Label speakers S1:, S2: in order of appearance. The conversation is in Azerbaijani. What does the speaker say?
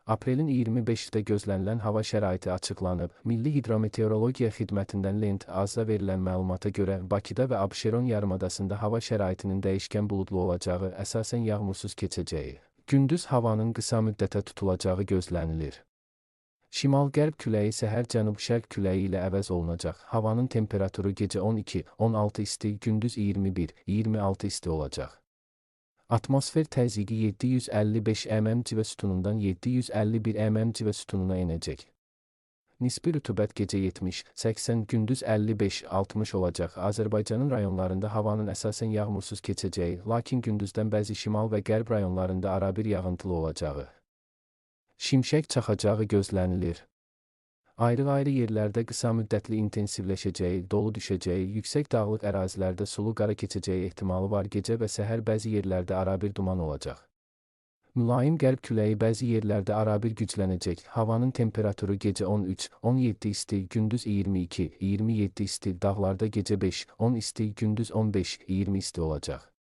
S1: Aprelin 25-də gözlənilən hava şəraiti açıqlanıb. Milli Hidrometeorologiya Xidmətindən Lent AZ-da verilən məlumata görə Bakıda və Abşeron yarımadasında hava şəraitinin dəyişkən buludlu olacağı, əsasən yağmursuz keçəcəyi. Gündüz havanın qısa müddətə tutulacağı gözlənilir. Şimal-qərb küləyi səhər cənub-şərq küləyi ilə əvəz olunacaq. Havanın temperaturu gecə 12-16 isti, gündüz 21-26 isti olacaq. Atmosfer təzyiqi 755 mm civə sütunundan 751 mm civə sütununa enəcək. Nisbi rütubət gecə 70-80, gündüz 55-60 olacaq. Azərbaycanın rayonlarında havanın əsasən yağmursuz keçəcəyi, lakin gündüzdən bəzi şimal və qərb rayonlarında arabir yağıntılı olacağı. Şimşək çaxacağı gözlənilir. Ayrı-ayrı yerlərdə qısa müddətli intensivləşəcəyi, dolu düşəcəyi, yüksək dağlıq ərazilərdə sulu qara keçəcəyi ehtimalı var. Gecə və səhər bəzi yerlərdə arabir duman olacaq. Mülayim qərb küləyi bəzi yerlərdə arabir güclənəcək. Havanın temperaturu gecə 13-17 isti, gündüz 22-27 isti, dağlarda gecə 5-10 isti, gündüz 15-20 isti olacaq.